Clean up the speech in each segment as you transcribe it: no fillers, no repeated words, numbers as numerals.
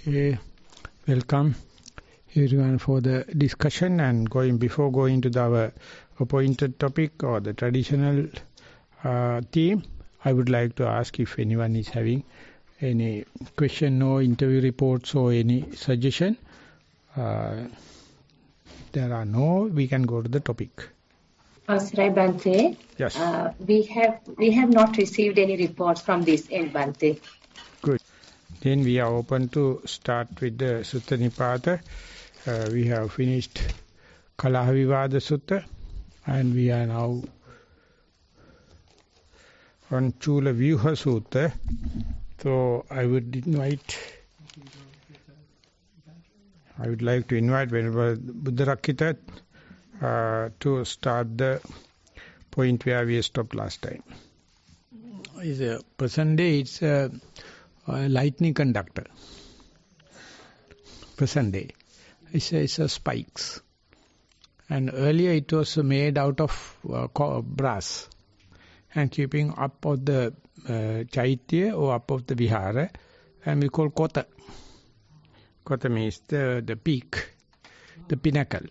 Okay, welcome everyone for the discussion, and before going to our appointed topic or the traditional theme, I would like to ask if anyone is having any question or interview reports or any suggestion. There are no, we can go to the topic. Asrai Bante, yes. We have not received any reports from this end, Bante. Good. Then we are open to start with the Sutta Nipata. We have finished Kalaha Vivada Sutta, and we are now on Chula Vyuha Sutta. So I would like to invite Venerable Buddharakkhita to start the point where we stopped last time. Present day, it's a lightning conductor. Present day. It's a spikes. And earlier it was made out of brass. And keeping up of the chaitya or up of the vihara. And we call kota. Kota means the peak, the pinnacle.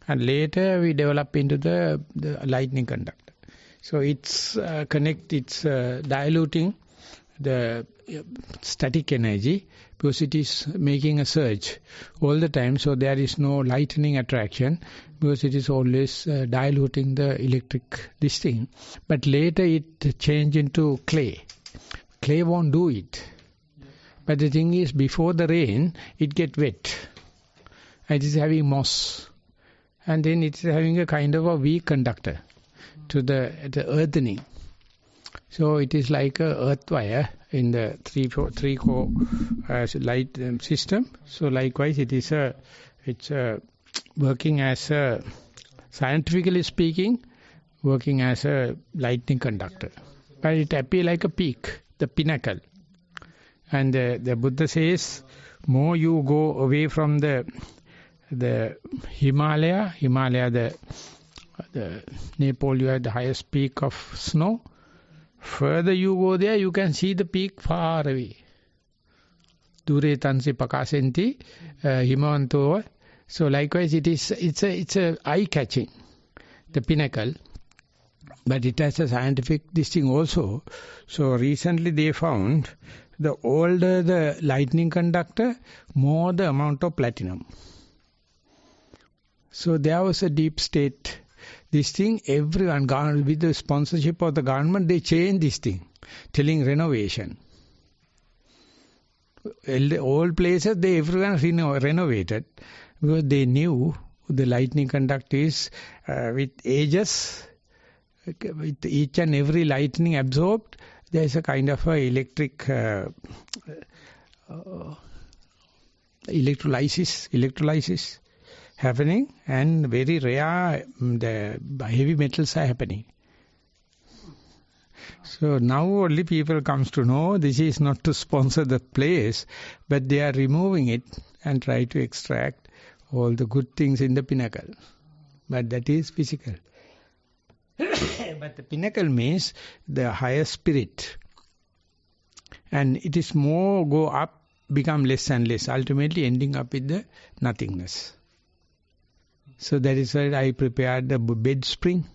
And later we develop into the lightning conductor. So it's diluting the static energy because it is making a surge all the time. So there is no lightning attraction because it is always diluting the electric this thing. But later it change into clay. Clay won't do it. But the thing is, before the rain, it get wet. It is having moss. And then it's having a kind of a weak conductor to the earthening. So it is like a earth wire in the three-core light system. So likewise, it's working as a, scientifically speaking, working as a lightning conductor. But it appears like a peak, the pinnacle. And the Buddha says, more you go away from the Himalaya, the Nepal, you have the highest peak of snow. Further you go there, you can see the peak far away. Dure tansi pakasenti himavanto. So likewise, it's a eye-catching, the pinnacle. But it has a scientific this thing also. So recently they found the older the lightning conductor, more the amount of platinum. So there was a deep state. This thing, everyone, with the sponsorship of the government, they changed this thing, telling renovation. All places, everyone renovated because they knew the lightning conductor is with ages, with each and every lightning absorbed, there is a kind of electric electrolysis happening, and very rare the heavy metals are happening. So now only people comes to know this is not to sponsor the place, but they are removing it and try to extract all the good things in the pinnacle. But that is physical. But the pinnacle means the higher spirit. And it is more go up, become less and less, ultimately ending up with the nothingness. So that is why I prepared the bed spring.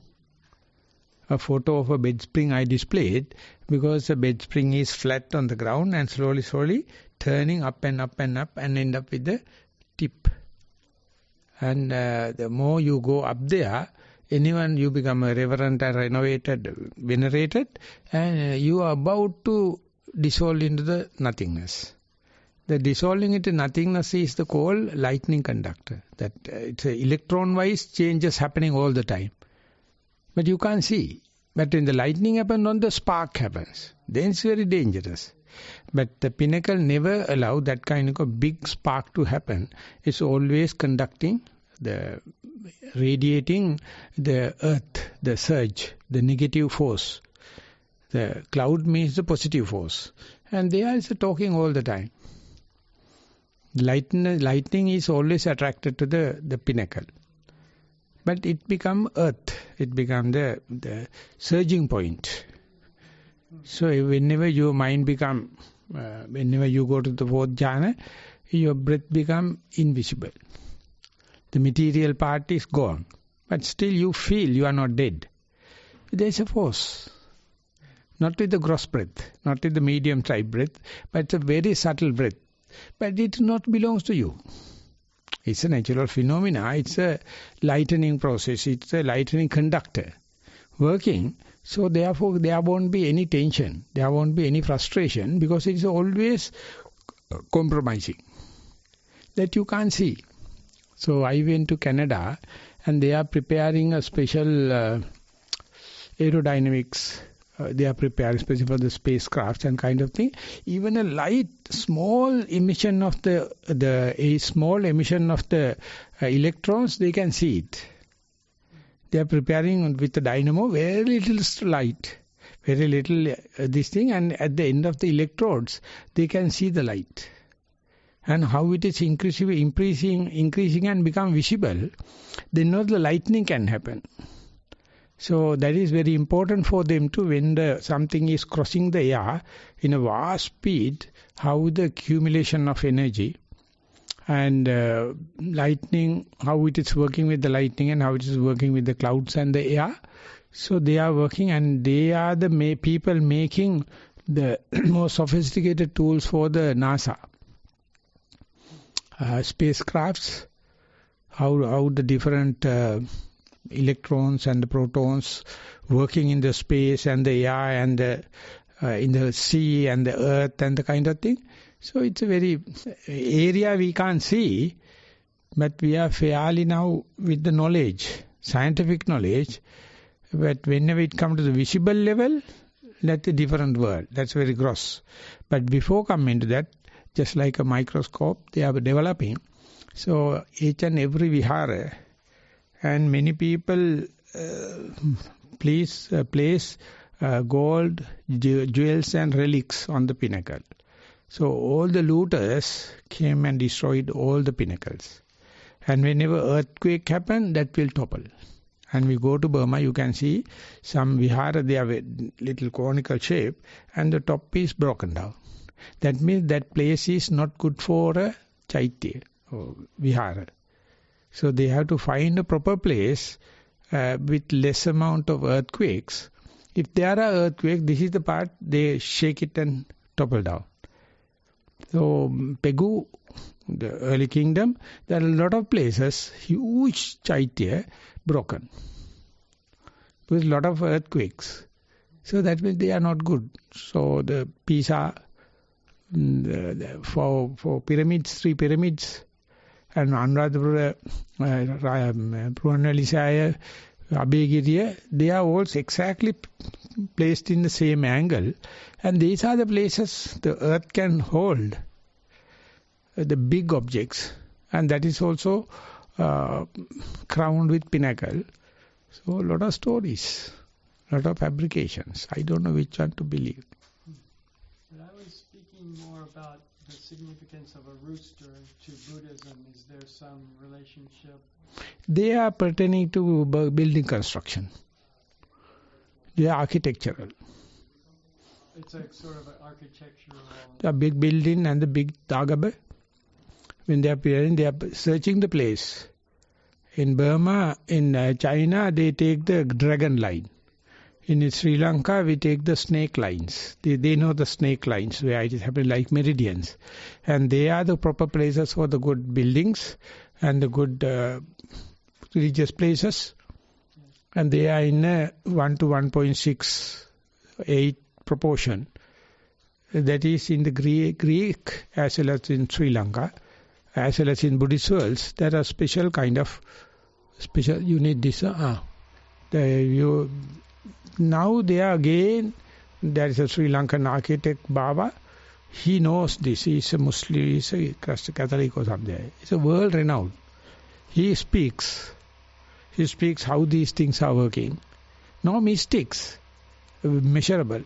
A photo of a bed spring I displayed, because the bed spring is flat on the ground and slowly turning up and up and up and end up with the tip. And the more you go up there, anyone you become a reverend and venerated, and you are about to dissolve into the nothingness. The dissolving into nothingness is the called lightning conductor. That it's electron-wise changes happening all the time. But you can't see. But when the lightning happens, on the spark happens. Then it's very dangerous. But the pinnacle never allow that kind of a big spark to happen. It's always conducting, radiating the earth, the surge, the negative force. The cloud means the positive force. And they are talking all the time. Lightning is always attracted to the pinnacle. But it become earth. It become the surging point. So whenever your mind become, whenever you go to the fourth jhana, your breath becomes invisible. The material part is gone. But still you feel you are not dead. There is a force. Not with the gross breath, not with the medium type breath, but it's a very subtle breath. But it not belongs to you. It's a natural phenomena. It's a lightening process. It's a lightening conductor working. So therefore there won't be any tension. There won't be any frustration because it is always compromising. That you can't see. So I went to Canada and they are preparing a special aerodynamics. They are preparing especially for the spacecraft and kind of thing. Even a light, small emission of the electrons, they can see it. They are preparing with the dynamo very little light, very little this thing, and at the end of the electrodes, they can see the light. And how it is increasing and become visible, they know the lightning can happen. So that is very important for them to, when something is crossing the air in a vast speed, how the accumulation of energy and lightning, how it is working with the lightning and how it is working with the clouds and the air. So they are working, and they are the people making the more sophisticated tools for the NASA. Spacecrafts, how the different electrons and the protons working in the space and the air and in the sea and the earth and the kind of thing. So it's a very area we can't see, but we are fairly now with the knowledge, scientific knowledge, but whenever it comes to the visible level, that's a different world. That's very gross. But before coming to that, just like a microscope, they are developing. So each and every vihara, and many people place gold, jewels and relics on the pinnacle. So all the looters came and destroyed all the pinnacles. And whenever earthquake happen, that will topple. And we go to Burma, you can see some vihara, they have a little conical shape, and the top is broken down. That means that place is not good for a chaitya or vihara. So they have to find a proper place with less amount of earthquakes. If there are earthquakes, this is the part they shake it and topple down. So Pegu, the early kingdom, there are a lot of places, huge chaitya broken. With a lot of earthquakes. So that means they are not good. So the Pisa, for pyramids, 3 pyramids, and Anuradhapura, Pruvanalisaya, Abhegiriya, they are all exactly placed in the same angle. And these are the places the earth can hold the big objects. And that is also crowned with pinnacle. So a lot of stories, a lot of fabrications. I don't know which one to believe. But I was speaking more about the significance of a rooster to Buddhism. Is there some relationship? They are pertaining to building construction. They are architectural. It's a sort of an architectural... The big building and the big Dagaba. When they are appearing, they are searching the place. In Burma, in China, they take the dragon line. In Sri Lanka, we take the snake lines. They know the snake lines, where it is happening like meridians. And they are the proper places for the good buildings and the good religious places. And they are in a 1 to 1.68 proportion. That is in the Greek as well as in Sri Lanka, as well as in Buddhist worlds. There are special kind of you need this. Now they are again, there is a Sri Lankan architect, Baba. He knows this. He is a Muslim, he is a Catholic or something. He is a world renowned. He speaks how these things are working. No mistakes, measurable.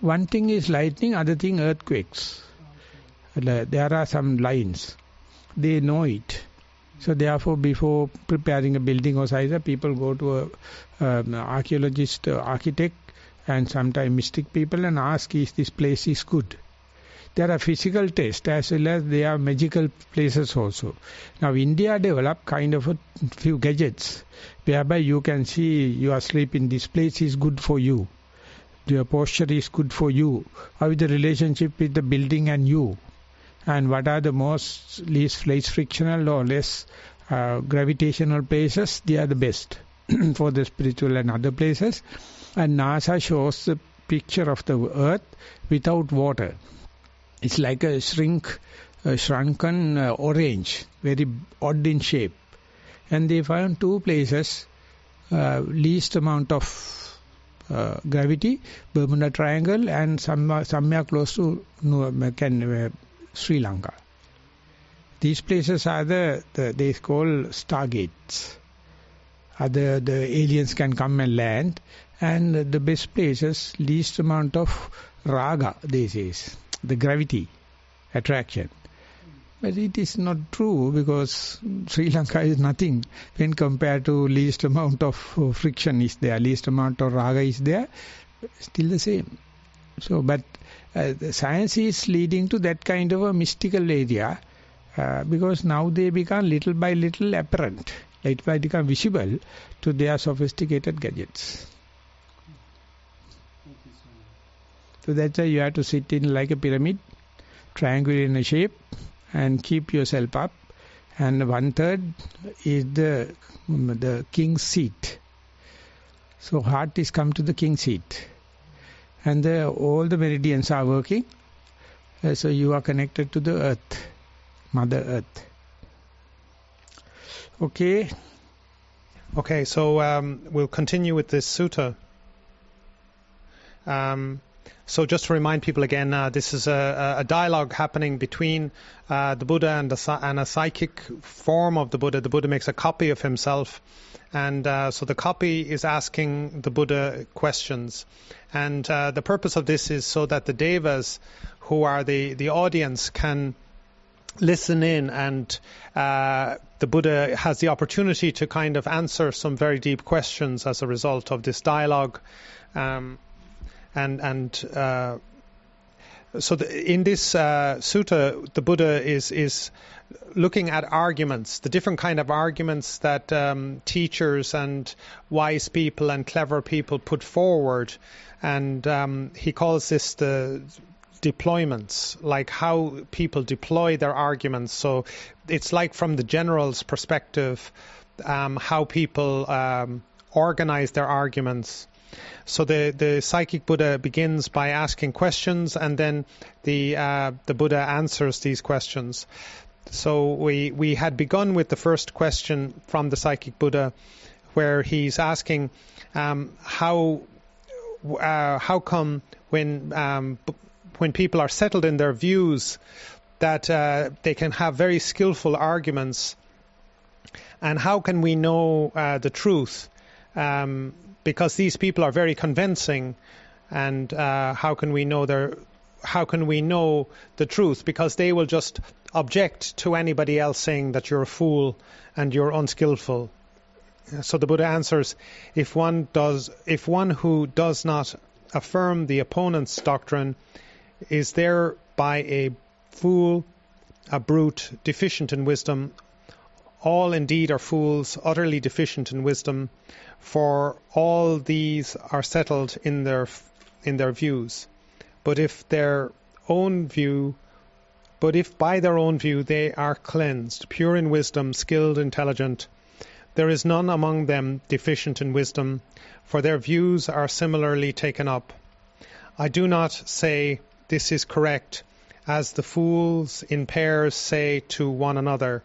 One thing is lightning, other thing earthquakes. There are some lines. They know it. So therefore, before preparing a building or size, people go to an archaeologist, architect, and sometimes mystic people and ask, is this place is good? there are physical tests as well as there are magical places also. Now India developed kind of a few gadgets whereby you can see your sleep in this place is good for you. Your posture is good for you. How is the relationship with the building and you? And what are the least frictional or less gravitational places? They are the best for the spiritual and other places. And NASA shows the picture of the earth without water. It's like a shrunken orange, very odd in shape. And they found two places, least amount of gravity, Bermuda Triangle, and somewhere close to Sri Lanka. These places are they call stargates. The aliens can come and land, and the best places, least amount of raga, they say, the gravity, attraction. But it is not true, because Sri Lanka is nothing when compared to least amount of friction is there, least amount of raga is there, still the same. So, but the science is leading to that kind of a mystical area, because now they become little by little apparent, little by become visible to their sophisticated gadgets. So that's why you have to sit in like a pyramid, triangular in a shape, and keep yourself up. And 1/3 is the king's seat. So heart is come to the king's seat. And all the meridians are working. So you are connected to the earth, Mother Earth. Okay. Okay, so we'll continue with this sutta. So just to remind people again, this is a dialogue happening between the Buddha and a psychic form of the Buddha. The Buddha makes a copy of himself, and so the copy is asking the Buddha questions. And the purpose of this is so that the devas, who are the audience, can listen in, and the Buddha has the opportunity to kind of answer some very deep questions as a result of this dialogue. So in this sutta, the Buddha is looking at arguments, the different kind of arguments that teachers and wise people and clever people put forward, and he calls this the deployments, like how people deploy their arguments. So it's like from the general's perspective, how people organize their arguments. So the psychic Buddha begins by asking questions, and then the Buddha answers these questions. So we had begun with the first question from the psychic Buddha, where he's asking how come when people are settled in their views that they can have very skillful arguments, and how can we know the truth? Because these people are very convincing, and how can we know the truth? Because they will just object to anybody else saying that you're a fool and you're unskillful. So the Buddha answers, if one who does not affirm the opponent's doctrine is thereby a fool, a brute, deficient in wisdom. All indeed are fools, utterly deficient in wisdom, for all these are settled in their views. But if by their own view they are cleansed, pure in wisdom, skilled, intelligent, there is none among them deficient in wisdom, for their views are similarly taken up. I do not say this is correct, as the fools in pairs say to one another.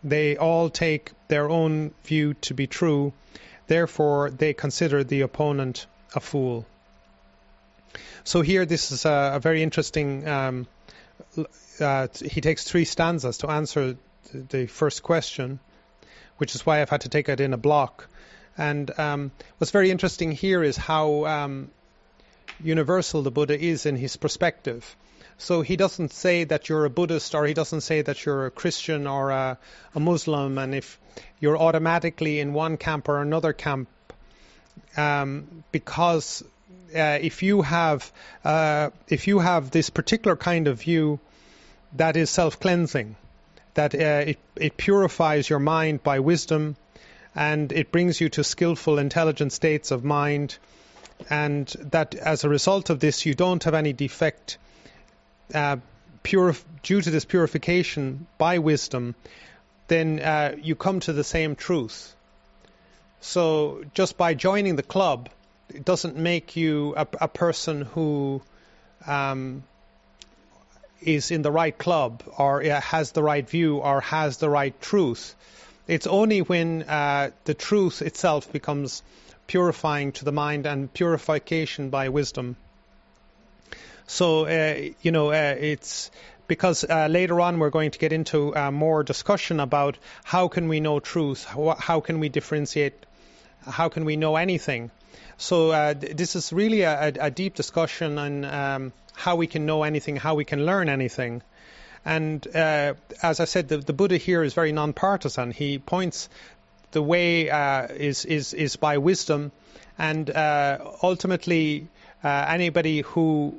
They all take their own view to be true, therefore they consider the opponent a fool. So here this is a very interesting, he takes 3 stanzas to answer the first question, which is why I've had to take it in a block. And what's very interesting here is how universal the Buddha is in his perspective. So he doesn't say that you're a Buddhist, or he doesn't say that you're a Christian or a Muslim, and if you're automatically in one camp or another camp, because if you have this particular kind of view that is self-cleansing, that it purifies your mind by wisdom, and it brings you to skillful, intelligent states of mind, and that as a result of this you don't have any defect due to this purification by wisdom, then you come to the same truth. So just by joining the club, it doesn't make you a person who is in the right club, or has the right view, or has the right truth. It's only when the truth itself becomes purifying to the mind, and purification by wisdom. So, it's because later on we're going to get into more discussion about how can we know truth, how can we differentiate, how can we know anything. So this is really a deep discussion on how we can know anything, how we can learn anything. And as I said, the Buddha here is very non-partisan. He points the way is by wisdom, and ultimately anybody who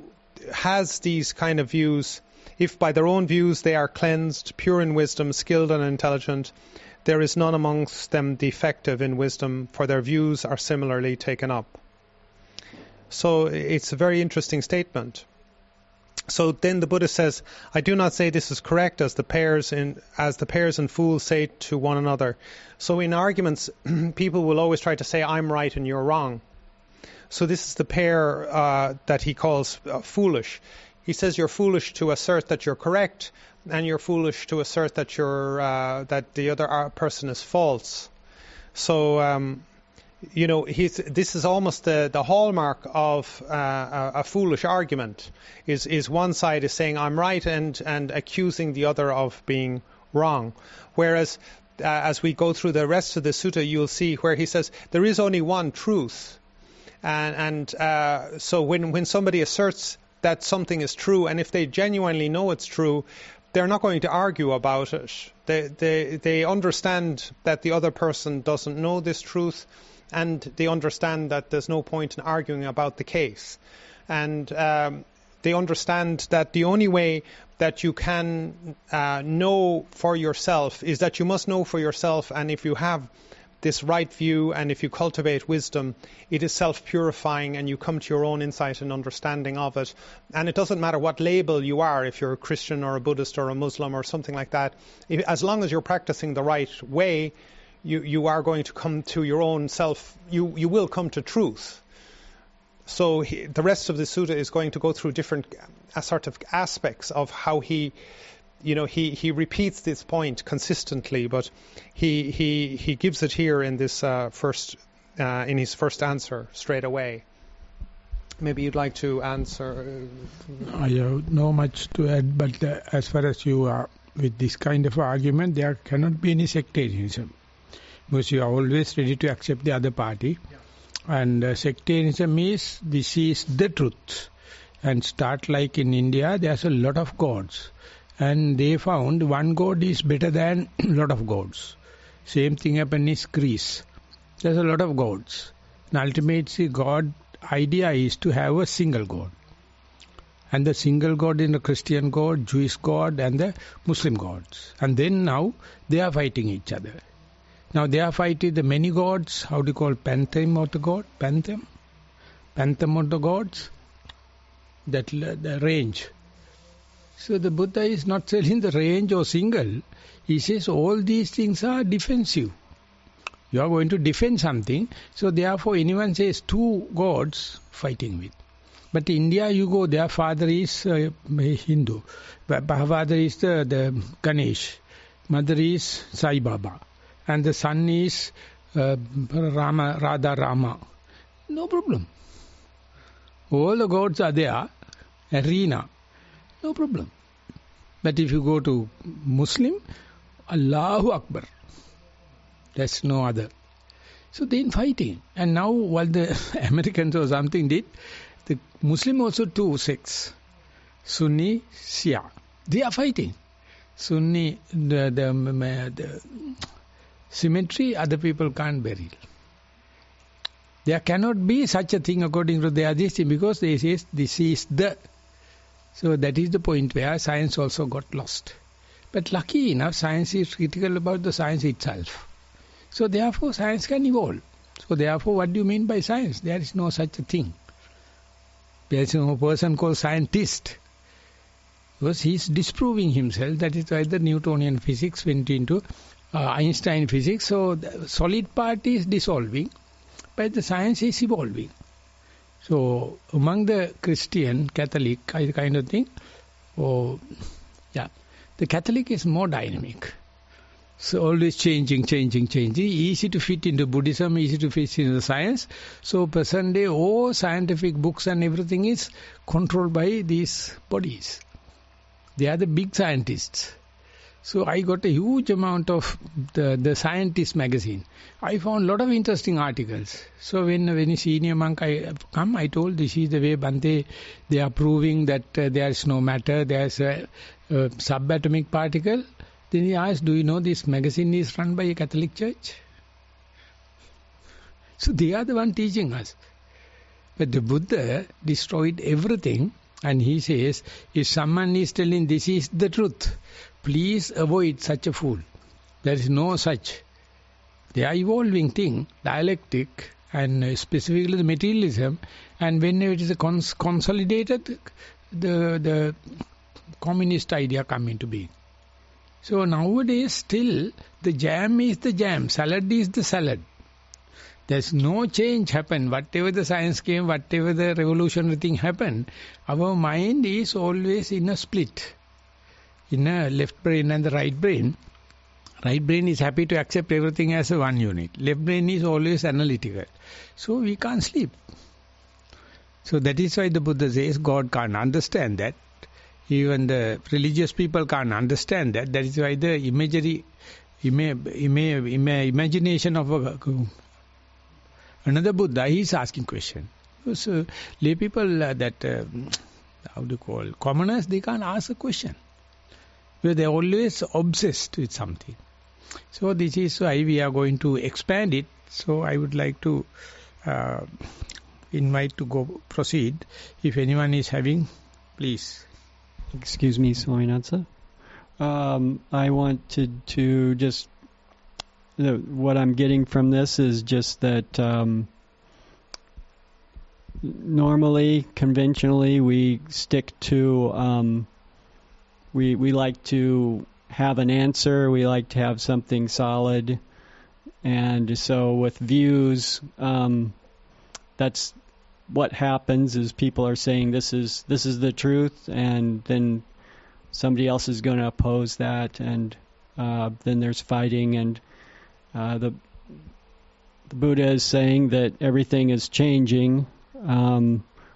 has these kind of views, if by their own views they are cleansed, pure in wisdom, skilled and intelligent, there is none amongst them defective in wisdom, for their views are similarly taken up. So it's a very interesting statement. So then the Buddha says, I do not say this is correct, as the pairs and fools say to one another. So in arguments, people will always try to say, I'm right and you're wrong. So this is the pair that he calls foolish. He says you're foolish to assert that you're correct, and you're foolish to assert that that the other person is false. So this is almost the hallmark of a foolish argument. Is one side is saying I'm right and accusing the other of being wrong, whereas as we go through the rest of the sutta, you'll see where he says there is only one truth, and so when somebody asserts that something is true, and if they genuinely know it's true, they're not going to argue about it. They understand that the other person doesn't know this truth, and they understand that there's no point in arguing about the case. And they understand that the only way that you can know for yourself is that you must know for yourself, and if you have this right view and if you cultivate wisdom, it is self-purifying and you come to your own insight and understanding of it. And it doesn't matter what label you are, if you're a Christian or a Buddhist or a Muslim or something like that, as long as you're practicing the right way, you are going to come to your own self, you will come to truth. So the rest of the sutta is going to go through different sort of aspects of how he repeats this point consistently, but he gives it here in this in his first answer straight away. Maybe you'd like to answer. I have no much to add, but as far as you are with this kind of argument, there cannot be any sectarianism, because you are always ready to accept the other party. Yeah. And sectarianism is, this is the truth. And start like in India, there's a lot of gods. And they found one god is better than a lot of gods. Same thing happened in Greece. There's a lot of gods. And ultimately, God idea is to have a single god. And the single god is the Christian god, Jewish god, and the Muslim gods. And then now they are fighting each other. Now they are fighting the many gods. How do you call pantheon of the god? Pantheon of the gods. That the range. So the Buddha is not telling the range or single. He says all these things are defensive. You are going to defend something. So therefore anyone says two gods fighting with. But in India you go, their father is Hindu. Father is the Ganesh. Mother is Sai Baba. And the son is Radha Rama. No problem. All the gods are there. Arena. No problem. But if you go to Muslim, Allahu Akbar. There's no other. So then fighting. And now what the Americans or something did, the Muslim also two sects. Sunni, Shia. They are fighting. Sunni, the cemetery, other people can't bury. There cannot be such a thing according to their this thing, because they say this is the. So that is the point where science also got lost. But lucky enough, science is critical about the science itself. So therefore, science can evolve. So therefore, what do you mean by science? There is no such a thing. There is no person called scientist. Because he is disproving himself. That is why the Newtonian physics went into Einstein physics. So the solid part is dissolving, but the science is evolving. So among the Christian, Catholic kind of thing, the Catholic is more dynamic. So always changing. Easy to fit into Buddhism, easy to fit into science. So present day, all scientific books and everything is controlled by these bodies. They are the big scientists. So I got a huge amount of the Scientist magazine. I found a lot of interesting articles. So when a senior monk come, I told, this is the way Bhante, they are proving that there is no matter, there is a subatomic particle. Then he asked, do you know this magazine is run by a Catholic church? So they are the one teaching us. But the Buddha destroyed everything, and he says, if someone is telling this is the truth, please avoid such a fool. There is no such. They are evolving thing, dialectic, and specifically the materialism, and whenever it is consolidated, the communist idea come into being. So nowadays still the jam is the jam, salad is the salad. There's no change happen. Whatever the science came, whatever the revolutionary thing happened, our mind is always in a split. In a left brain and the right brain. Right brain is happy to accept everything as a one unit. Left brain is always analytical. So we can't sleep. So that is why the Buddha says God can't understand that. Even the religious people can't understand that. That is why the imagery, imagination of another Buddha, he is asking question. So lay people how do you call, commoners, they can't ask a question. Because they are always obsessed with something. So this is why we are going to expand it. So I would like to invite to proceed. If anyone is having, please. Excuse me, Swaminatha. I wanted to just, what I'm getting from this is just that normally, conventionally, we stick to, we like to have an answer, we like to have something solid, and so with views, that's what happens is people are saying this is the truth, and then somebody else is going to oppose that, and then there's fighting, and the Buddha is saying that everything is changing,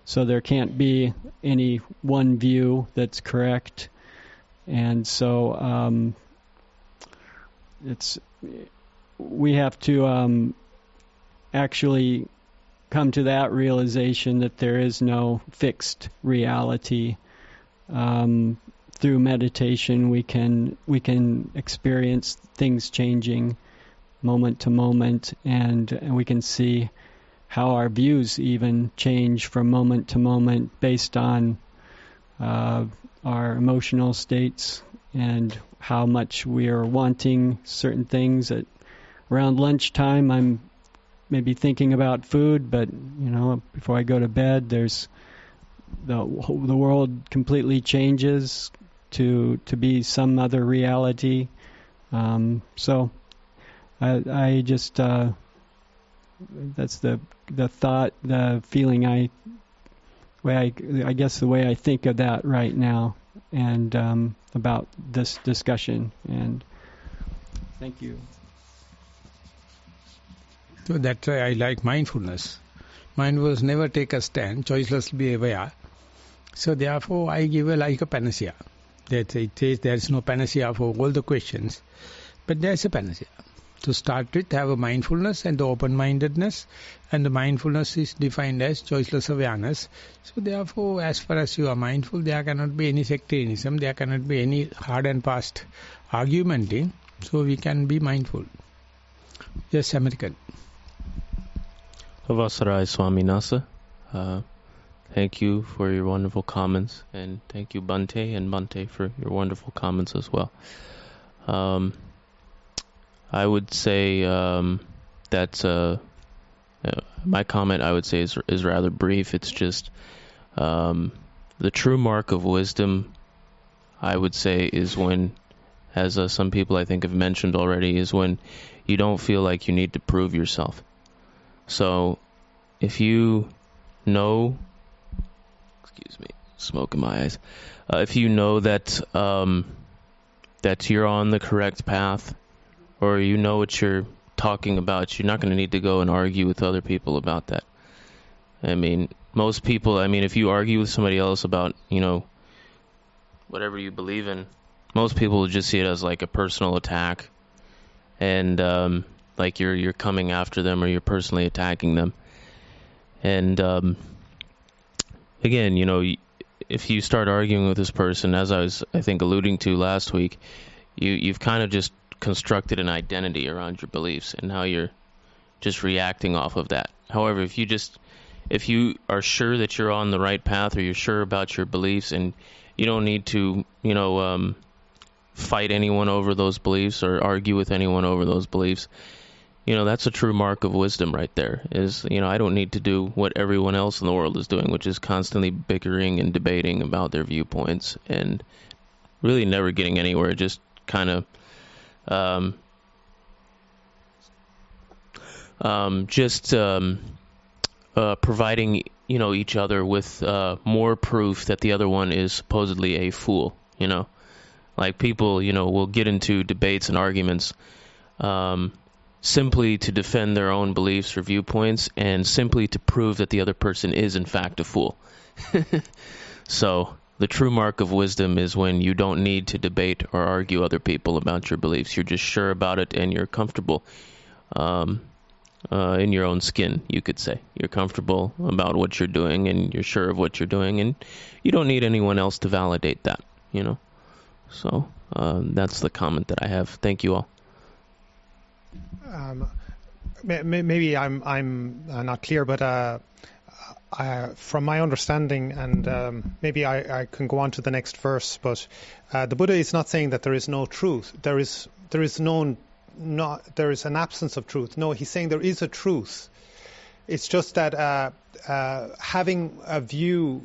so there can't be any one view that's correct, and so we have to actually come to that realization that there is no fixed reality. Through meditation, we can experience things changing moment to moment, and we can see how our views even change from moment to moment based on our emotional states and how much we are wanting certain things. Around lunchtime, I'm maybe thinking about food, but before I go to bed, there's the world completely changes to be some other reality. So I just that's the thought, the feeling, I guess the way I think of that right now, and about this discussion. And thank you. So that's why I like mindfulness. Mindfulness never take a stand, choiceless be aware. So therefore I give like a panacea. That it says there is no panacea for all the questions, but there is a panacea. To start with, have a mindfulness and the open-mindedness, and the mindfulness is defined as choiceless awareness. So therefore, as far as you are mindful, there cannot be any sectarianism, there cannot be any hard and fast argumenting, so we can be mindful. Yes, American. Avasarai Swaminasa. Thank you for your wonderful comments, and thank you Bhante and Bhante for your wonderful comments as well. I would say that my comment, I would say, is rather brief. It's just the true mark of wisdom, I would say, is when, as some people I think have mentioned already, is when you don't feel like you need to prove yourself. So if you know, excuse me, smoke in my eyes, if you know that that you're on the correct path, or you know what you're talking about, you're not going to need to go and argue with other people about that. I mean, most people, if you argue with somebody else about, whatever you believe in, most people will just see it as like a personal attack, and like you're coming after them, or you're personally attacking them. And again, if you start arguing with this person, as I was, I think, alluding to last week, you've kind of just constructed an identity around your beliefs and how you're just reacting off of that. However, if you are sure that you're on the right path, or you're sure about your beliefs, and you don't need to, fight anyone over those beliefs or argue with anyone over those beliefs, that's a true mark of wisdom right there. Is, I don't need to do what everyone else in the world is doing, which is constantly bickering and debating about their viewpoints and really never getting anywhere, just kind of providing, each other with more proof that the other one is supposedly a fool, Like people, will get into debates and arguments simply to defend their own beliefs or viewpoints, and simply to prove that the other person is in fact a fool. So the true mark of wisdom is when you don't need to debate or argue other people about your beliefs. You're just sure about it, and you're comfortable in your own skin, you could say. You're comfortable about what you're doing, and you're sure of what you're doing, and you don't need anyone else to validate that, So that's the comment that I have. Thank you all. Maybe I'm not clear, but from my understanding, and maybe I can go on to the next verse, but the Buddha is not saying that there is no truth. There is an absence of truth. No, he's saying there is a truth. It's just that having a view,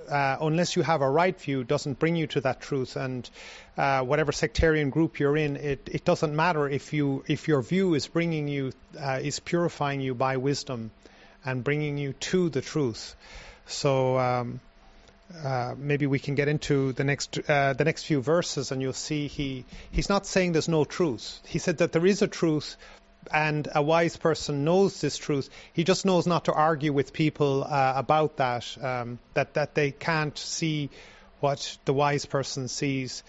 unless you have a right view, doesn't bring you to that truth. And whatever sectarian group you're in, it doesn't matter if your view is bringing you, is purifying you by wisdom and bringing you to the truth. So maybe we can get into the next few verses, and you'll see he's not saying there's no truth. He said that there is a truth, and a wise person knows this truth. He just knows not to argue with people about that, that they can't see what the wise person sees,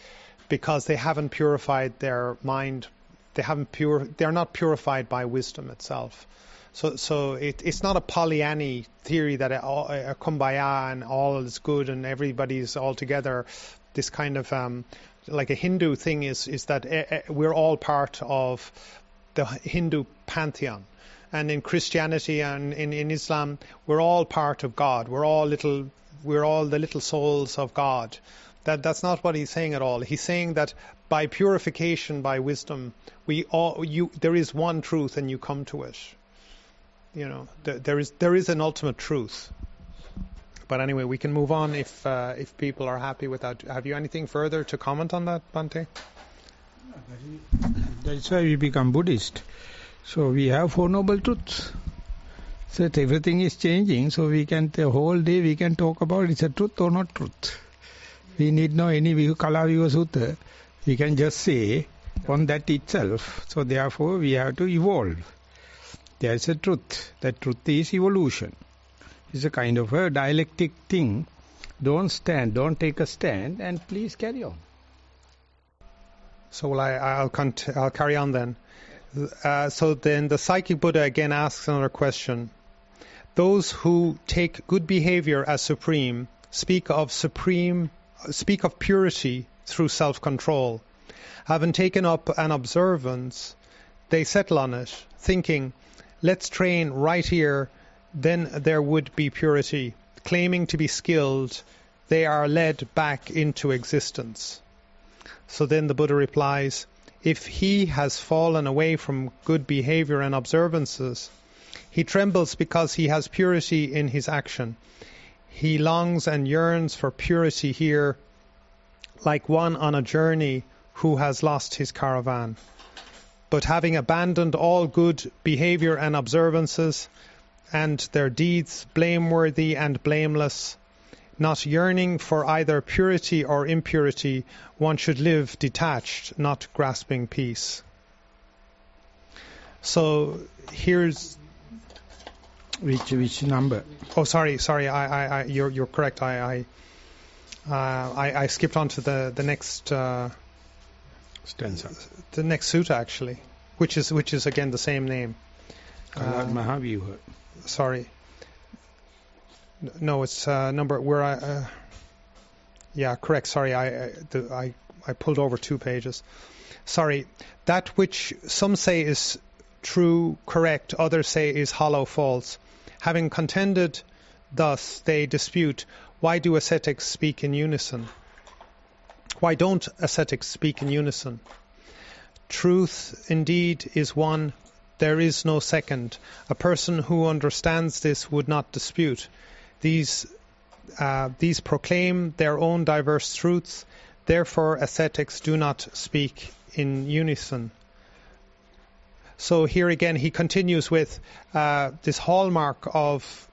because they haven't purified their mind. They're not purified by wisdom itself. So it's not a Pollyanny theory that a kumbaya and all is good and everybody's all together. This kind of like a Hindu thing is that we're all part of the Hindu pantheon, and in Christianity and in Islam, we're all part of God. We're all the little souls of God. That's not what he's saying at all. He's saying that by purification, by wisdom, there is one truth, and you come to it. There is an ultimate truth. But anyway, we can move on if people are happy with that. Have you anything further to comment on that, Bhante? That's why we become Buddhist. So we have Four Noble Truths. So everything is changing, so we can, the whole day we can talk about it's a truth or not truth. We need no any Kala Viva Sutta. We can just say on that itself. So therefore we have to evolve. There is a truth. That truth is evolution. It's a kind of a dialectic thing. Don't take a stand, and please carry on. So I'll carry on then. So then the Psychic Buddha again asks another question. Those who take good behavior as supreme speak of purity through self-control. Having taken up an observance, they settle on it, thinking, let's train right here then there would be purity. Claiming to be skilled, they are led back into existence. So then the Buddha replies, if he has fallen away from good behavior and observances, he trembles because he has purity in his action. He longs and yearns for purity here, like one on a journey who has lost his caravan. But having abandoned all good behavior and observances, and their deeds blameworthy and blameless, not yearning for either purity or impurity, one should live detached, not grasping peace. So here's which number? Oh, sorry. You're correct. I skipped on to the next stanza. The next sutta actually, which is again the same name. Maha. Sorry. No, it's number where yeah, correct. Sorry, I pulled over 2 pages. Sorry. That which some say is true, correct, others say is hollow, false. Having contended thus, they dispute, why do ascetics speak in unison? Why don't ascetics speak in unison? Truth indeed is one, there is no second. A person who understands this would not dispute. These proclaim their own diverse truths, therefore ascetics do not speak in unison. So here again he continues with this hallmark of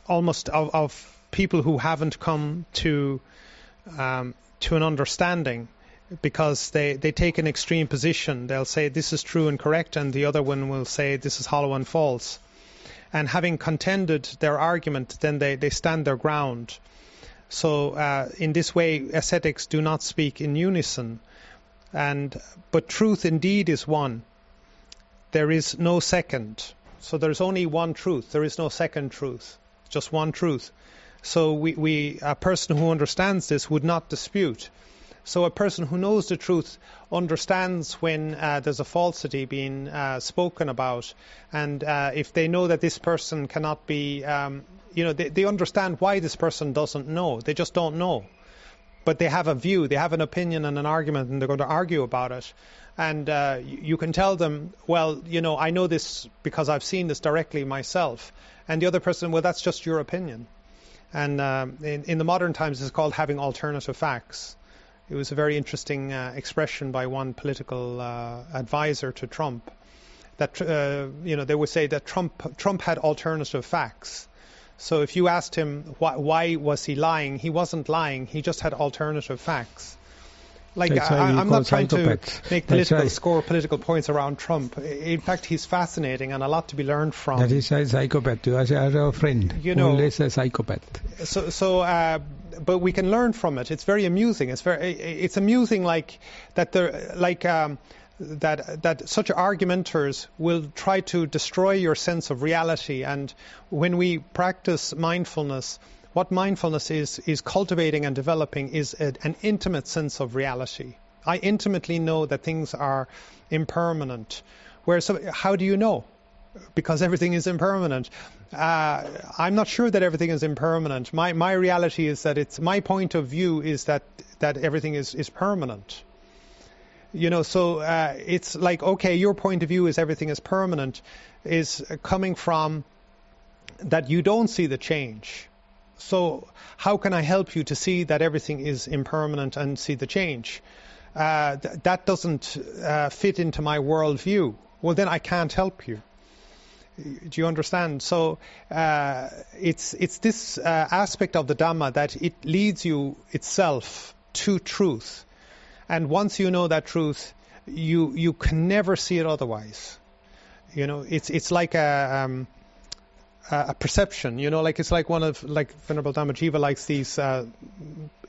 almost of people who haven't come to an understanding, because they take an extreme position. They'll say this is true and correct, and the other one will say this is hollow and false. And having contended their argument, then they stand their ground. So in this way, ascetics do not speak in unison. But truth indeed is one. There is no second. So there's only one truth. There is no second truth. Just one truth. So a person who understands this would not dispute. So a person who knows the truth understands when there's a falsity being spoken about, and if they know that this person cannot be, they understand why this person doesn't know. They just don't know. But they have a view, they have an opinion and an argument, and they're going to argue about it. And you can tell them, well, I know this because I've seen this directly myself. And the other person, well, that's just your opinion. And in the modern times, it's called having alternative facts. It was a very interesting expression by one political advisor to Trump, that they would say that Trump had alternative facts. So if you asked him why was he lying, he wasn't lying. He just had alternative facts. Like I'm not trying to make political points around Trump. In fact, he's fascinating and a lot to be learned from. That is a psychopath. You are a friend. Always a psychopath. But we can learn from it. It's very amusing. It's amusing, like that. That such argumenters will try to destroy your sense of reality. And when we practice mindfulness, what mindfulness is cultivating and developing is an intimate sense of reality. I intimately know that things are impermanent. How do you know? Because everything is impermanent. I'm not sure that everything is impermanent. My reality is that my point of view is that everything is permanent. So it's like, okay, your point of view is everything is permanent, is coming from that you don't see the change. So how can I help you to see that everything is impermanent and see the change? That doesn't fit into my worldview. Well, then I can't help you. Do you understand? So it's this aspect of the Dhamma that it leads you itself to truth. And once you know that truth, you can never see it otherwise. It's like a perception, like it's like Venerable Dhammajiva likes these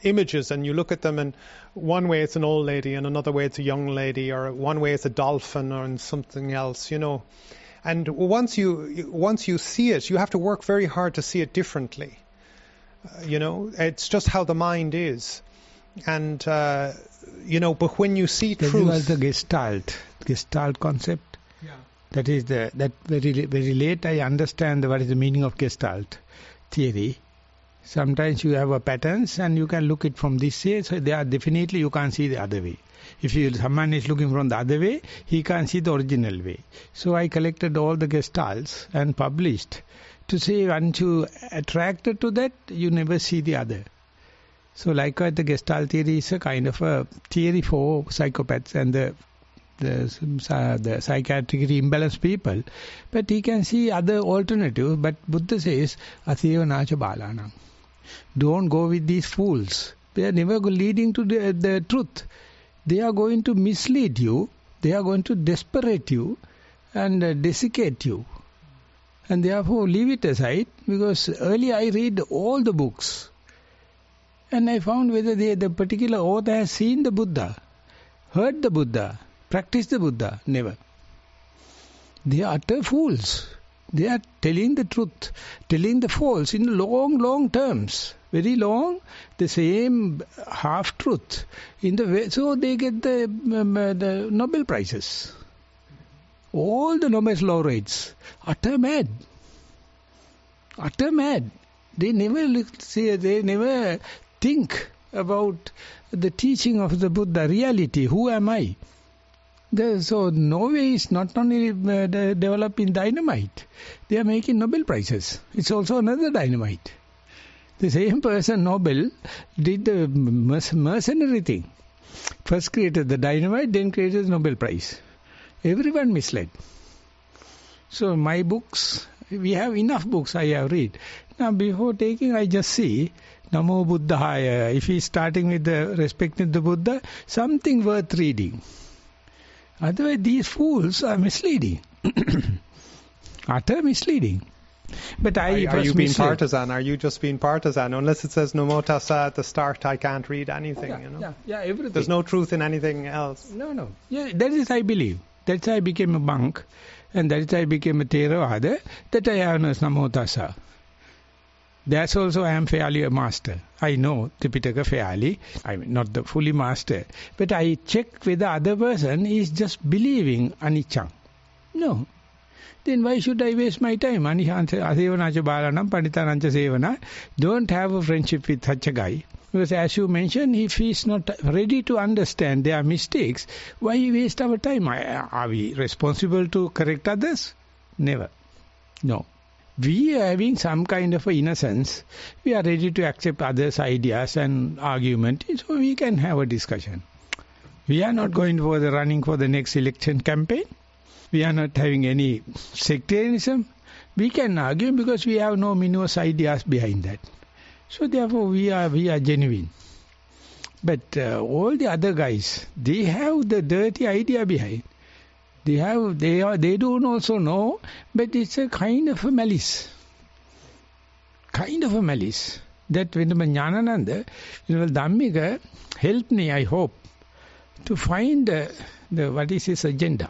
images, and you look at them, and one way it's an old lady, and another way it's a young lady, or one way it's a dolphin, or something else, And once you see it, you have to work very hard to see it differently. It's just how the mind is. And, but when you see truth... That was the Gestalt concept. Yeah. That is that very late I understand what is the meaning of Gestalt theory. Sometimes you have a patterns and you can look it from this way, so they are definitely you can't see the other way. If someone is looking from the other way, he can't see the original way. So I collected all the Gestalts and published to say once you attracted to that, you never see the other. So likewise, the Gestalt theory is a kind of a theory for psychopaths and the psychiatrically imbalanced people. But he can see other alternatives. But Buddha says, Atheva nacha balanam. Don't go with these fools. They are never leading to the truth. They are going to mislead you. They are going to desperate you and desiccate you. And therefore leave it aside, because earlier I read all the books. And I found whether the particular author has seen the Buddha, heard the Buddha, practiced the Buddha. Never. They are utter fools. They are telling the truth, telling the false in long terms. Very long, the same half-truth. In the way, so they get the Nobel Prizes. All the Nobel laureates, utter mad. Utter mad. They never think about the teaching of the Buddha, reality. Who am I? So Norway is not only developing dynamite, they are making Nobel Prizes. It's also another dynamite. The same person, Nobel, did the mercenary thing. First created the dynamite, then created the Nobel Prize. Everyone misled. So my books, we have enough books I have read. Now before taking, I just see Namo Buddhaya. If he is starting with the respecting the Buddha, something worth reading. Otherwise, these fools are misleading. Utter misleading. But are you being partisan? Are you just being partisan? Unless it says Namo Tassa at the start, I can't read anything. Yeah, everything. There's no truth in anything else. No. Yeah, that is I believe. That's why I became a monk, and that is why I became a Theravada. That I have no Namo Tassa. That's also I am fairly a master. I know Tripitaka fairly. I mean, not the fully master. But I check whether the other person is just believing anicca. No. Then why should I waste my time? Asevanacha balanam panditanancha sevana. Don't have a friendship with such a guy. Because as you mentioned, if he is not ready to understand their mistakes, why waste our time? Are we responsible to correct others? Never. No. We are having some kind of innocence. We are ready to accept others' ideas and argument, so we can have a discussion. We are not going for the running for the next election campaign. We are not having any sectarianism. We can argue because we have no minus ideas behind that. So therefore we are genuine. But all the other guys, they have the dirty idea behind. They don't also know, but it's a kind of a malice. Kind of a malice. That when Jnanananda, Dhammika helped me, I hope, to find what is his agenda.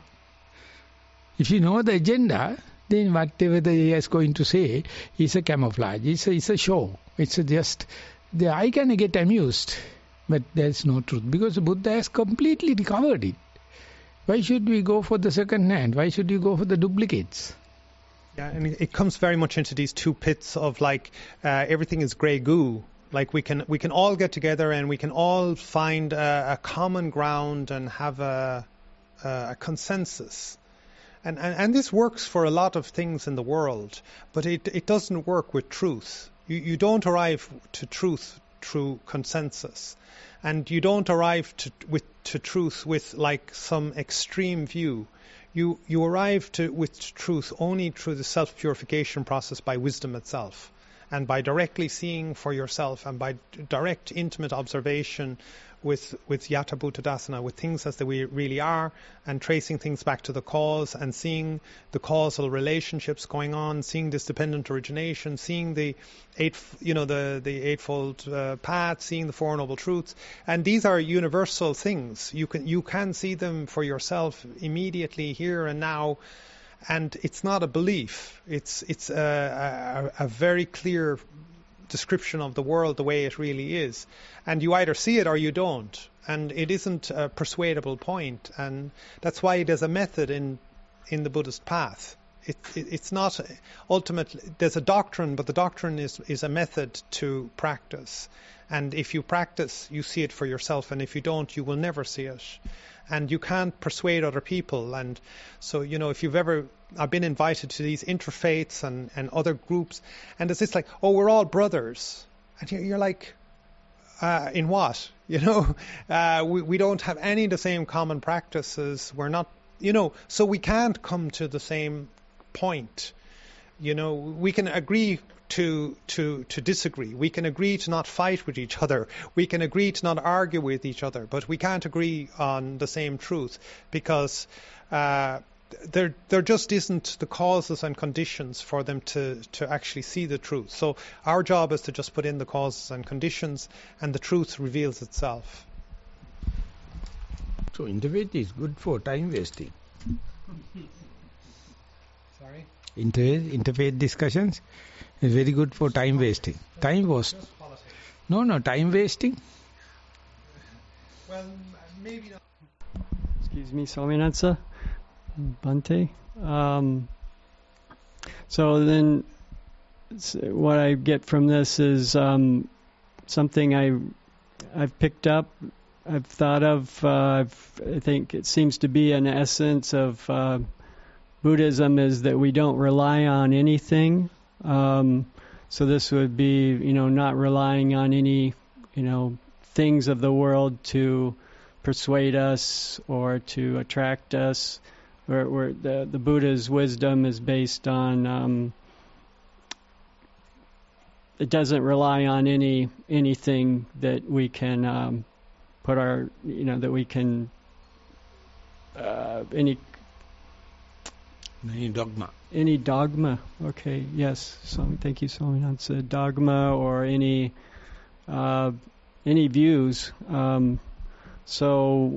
If you know the agenda, then whatever he is going to say is a camouflage. It's a show. It's just the eye can get amused, but there's no truth because the Buddha has completely recovered it. Why should we go for the second hand? Why should we go for the duplicates? Yeah, and it comes very much into these two pits of everything is grey goo. Like we can all get together and we can all find a common ground and have a consensus. And this works for a lot of things in the world, but it doesn't work with truth. You don't arrive to truth through consensus. And you don't arrive to truth with some extreme view. You arrive with truth only through the self-purification process by wisdom itself, and by directly seeing for yourself, and by direct intimate observation with Yata Bhuta with things as they really are, and tracing things back to the cause, and seeing the causal relationships going on, seeing this dependent origination, seeing the eightfold path, seeing the Four Noble Truths, and these are universal things. You can see them for yourself immediately here and now, and it's not a belief. It's a very clear description of the world the way it really is, and you either see it or you don't, and it isn't a persuadable point, and that's why there's a method in in the Buddhist path. It's not ultimately, there's a doctrine, but the doctrine is a method to practice. And if you practice, you see it for yourself, and if you don't, you will never see it. And you can't persuade other people. And so, if you've ever, I've been invited to these interfaiths and other groups, and it's just like, oh, we're all brothers. And you're like, in what? We don't have any of the same common practices. We're not, so we can't come to the same point. We can agree to disagree. We can agree to not fight with each other. We can agree to not argue with each other, but we can't agree on the same truth, because there just isn't the causes and conditions for them to actually see the truth. So our job is to just put in the causes and conditions, and the truth reveals itself. So interfaith is good for time wasting. Sorry? Interfaith discussions is very good for time wasting. Time waste. No, time wasting. Well, maybe not. Excuse me, Swaminatha, Bhante. So then, what I get from this is something I've picked up, I've thought of. I think it seems to be an essence of Buddhism is that we don't rely on anything. So this would be, not relying on any, things of the world to persuade us or to attract us. Where the Buddha's wisdom is based on, it doesn't rely on anything that we can put our, that we can any dogma. Any dogma. Okay, yes. So thank you, Swaminatha. Dogma or any views. So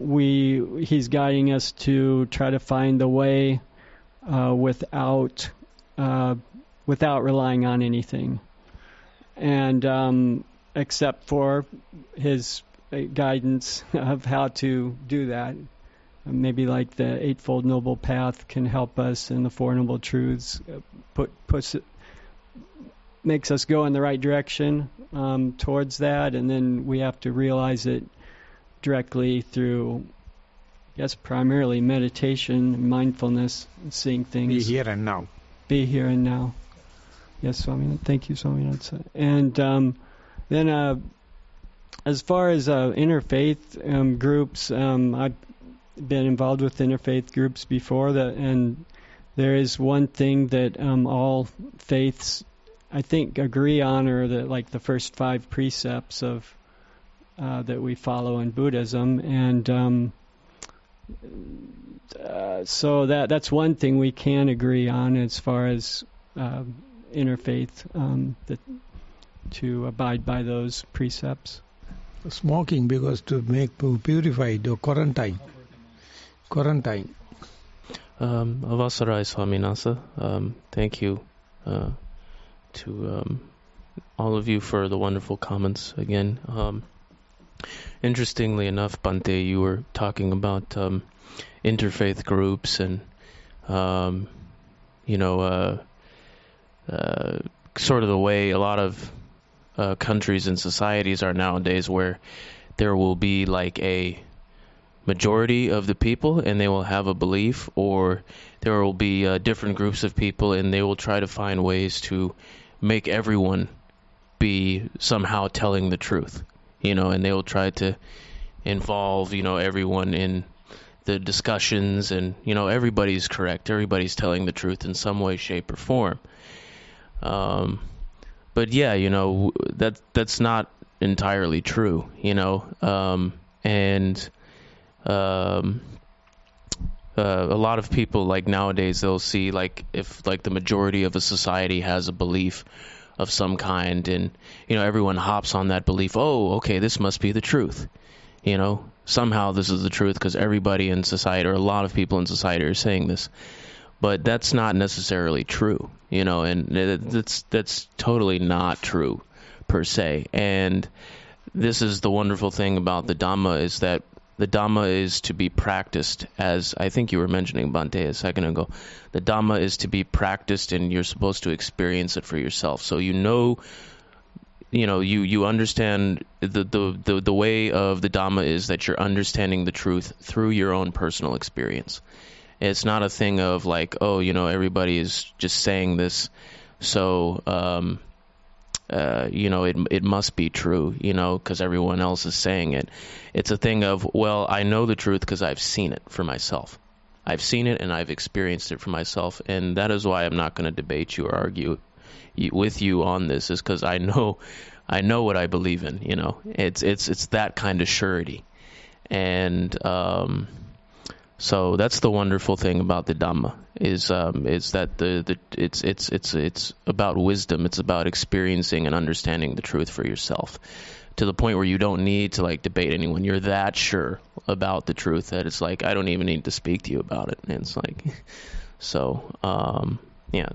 he's guiding us to try to find the way without relying on anything, and except for his guidance of how to do that. Maybe like the Eightfold Noble Path can help us, and the Four Noble Truths makes us go in the right direction towards that, and then we have to realize it directly through, yes, primarily meditation, mindfulness, seeing things. Be here and now. Be here and now. Yes, Swami. Thank you, Swaminatha. And then as far as interfaith groups, I've been involved with interfaith groups before, and there is one thing that all faiths, I think, agree on, or like the first 5 precepts of that we follow in Buddhism, and so that's one thing we can agree on as far as interfaith, to abide by those precepts. Smoking, because to make purified or quarantine. Avasarai Swaminatha, thank you to all of you for the wonderful comments again. Interestingly enough, Bhante, you were talking about interfaith groups and sort of the way a lot of countries and societies are nowadays, where there will be like a majority of the people and they will have a belief, or there will be different groups of people and they will try to find ways to make everyone be somehow telling the truth, and they will try to involve, everyone in the discussions, and, everybody's correct, everybody's telling the truth in some way, shape, or form. But yeah, that's not entirely true, and a lot of people, like nowadays, they'll see like if like the majority of a society has a belief of some kind, and everyone hops on that belief. Oh, okay, this must be the truth. Somehow this is the truth because everybody in society, or a lot of people in society, are saying this. But that's not necessarily true, and that's totally not true per se. And this is the wonderful thing about the Dhamma, is that the Dhamma is to be practiced, as I think you were mentioning, Bhante, a second ago. The Dhamma is to be practiced, and you're supposed to experience it for yourself. So you understand the way of the Dhamma is that you're understanding the truth through your own personal experience. It's not a thing of like, everybody is just saying this, so it must be true, because everyone else is saying it. It's a thing of, well, I know the truth because I've seen it for myself. I've seen it and I've experienced it for myself, and that is why I'm not going to debate you or argue with you on this, is because I know what I believe in. It's that kind of surety, and so that's the wonderful thing about the Dhamma is that it's about wisdom. It's about experiencing and understanding the truth for yourself, to the point where you don't need to like debate anyone. You're that sure about the truth that it's like I don't even need to speak to you about it. And it's like, so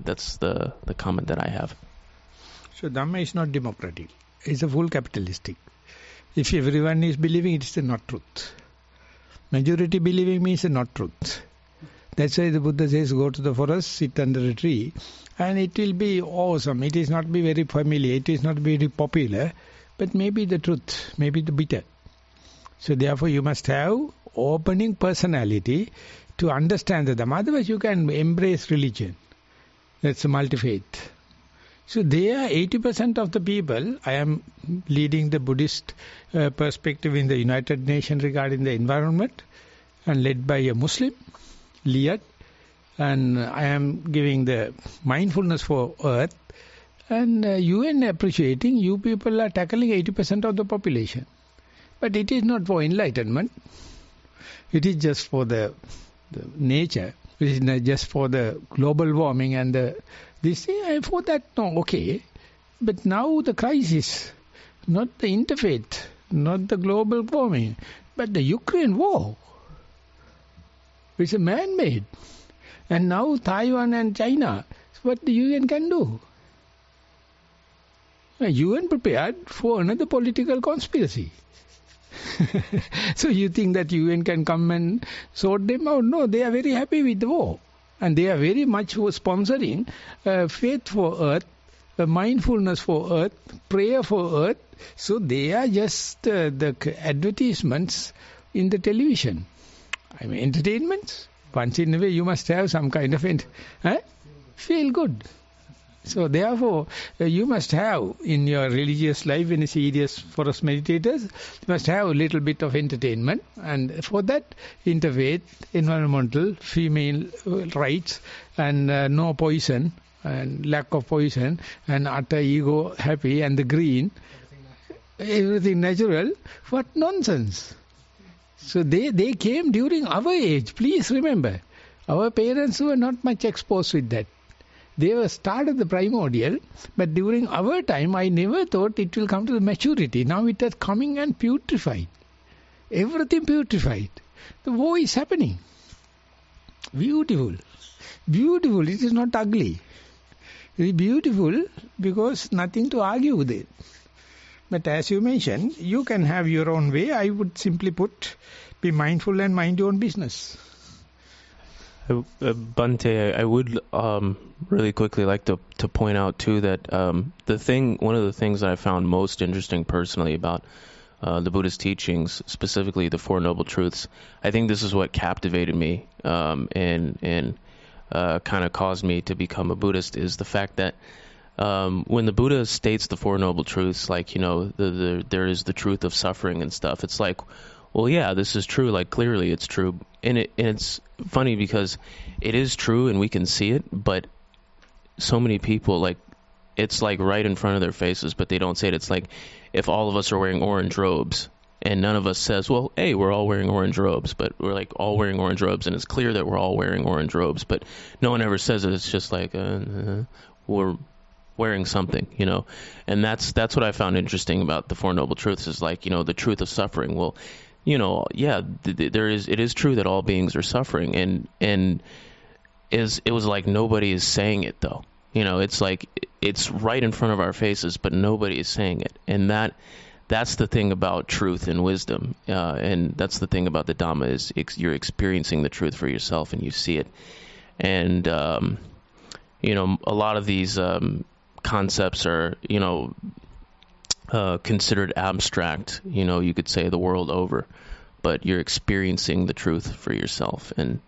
that's the comment that I have. So Dhamma is not democratic. It's a full capitalistic. If everyone is believing, it is not truth. Majority believing means not truth. That's why the Buddha says, go to the forest, sit under a tree, and it will be awesome. It is not be very familiar, it is not very popular, but maybe the truth, maybe the bitter. So therefore you must have opening personality to understand the Dhamma. Otherwise you can embrace religion. That's a multi-faith. So there 80% of the people, I am leading the Buddhist perspective in the United Nations regarding the environment, and led by a Muslim, Liat, and I am giving the mindfulness for earth, and UN appreciating you people are tackling 80% of the population. But it is not for enlightenment, it is just for the nature, it is not just for the global warming and this thing, for that, no, okay. But now the crisis, not the interfaith, not the global warming, but the Ukraine war. It's a man-made. And now Taiwan and China, what the UN can do? The UN prepared for another political conspiracy. So you think that UN can come and sort them out? No, they are very happy with the war. And they are very much sponsoring faith for earth, mindfulness for earth, prayer for earth. So they are just the advertisements in the television. I mean, entertainments. Once in a way, you must have some kind of feel good. So therefore, you must have in your religious life, in a serious forest meditators, you must have a little bit of entertainment. And for that, interfaith, environmental, female rights, and no poison, and lack of poison, and utter ego happy, and the green, everything natural. What nonsense! So they came during our age. Please remember, our parents were not much exposed with that. They were started the primordial, but during our time, I never thought it will come to the maturity. Now it is coming and putrefied. Everything putrefied. The war is happening. Beautiful. Beautiful. It is not ugly. It is beautiful because nothing to argue with it. But as you mentioned, you can have your own way. I would simply put, be mindful and mind your own business. Bhante, I would really quickly like to point out too that one of the things that I found most interesting personally about the Buddhist teachings, specifically the Four Noble Truths, I think this is what captivated me and kind of caused me to become a Buddhist, is the fact that when the Buddha states the Four Noble Truths, like, there is the truth of suffering and stuff, it's like, well, yeah, this is true, like clearly it's true. And it's funny because it is true and we can see it, but so many people, like, it's like right in front of their faces, but they don't say it. It's like if all of us are wearing orange robes and none of us says, well, hey, we're all wearing orange robes, but we're like all wearing orange robes and it's clear that we're all wearing orange robes, but no one ever says it. It's just like we're wearing something, and that's what I found interesting about the Four Noble Truths is like, the truth of suffering. Well, it is true that all beings are suffering, and it was like nobody is saying it though. It's like it's right in front of our faces, but nobody is saying it, and that that's the thing about truth and wisdom, and that's the thing about the Dhamma is you're experiencing the truth for yourself and you see it. And a lot of these concepts are considered abstract. You could say the world over, but you're experiencing the truth for yourself, and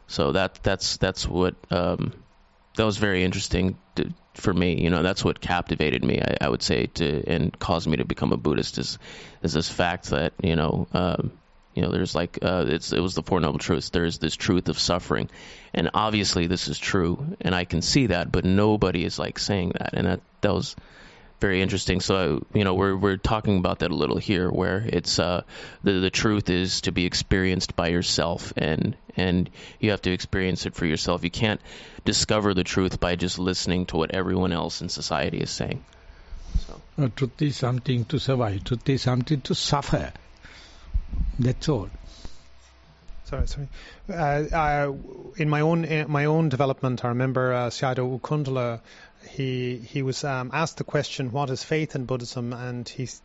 so that's what that was very interesting for me. That's what captivated me, I would say, and caused me to become a Buddhist is this fact that there's like it was the Four Noble Truths. There's this truth of suffering, and obviously this is true, and I can see that, but nobody is like saying that, and that was very interesting. So we're talking about that a little here, where it's the truth is to be experienced by yourself, and you have to experience it for yourself. You can't discover the truth by just listening to what everyone else in society is saying. So. Truth is something to survive. Truth is something to suffer. That's all. Sorry. In my own development, I remember Sayadaw U Kundala. He was asked the question, "What is faith in Buddhism?" And his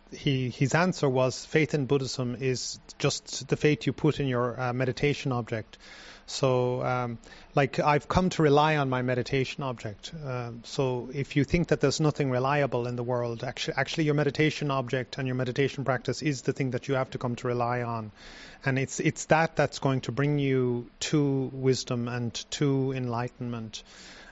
answer was, "Faith in Buddhism is just the faith you put in your meditation object." So, I've come to rely on my meditation object. So, if you think that there's nothing reliable in the world, actually, your meditation object and your meditation practice is the thing that you have to come to rely on, and it's that's going to bring you to wisdom and to enlightenment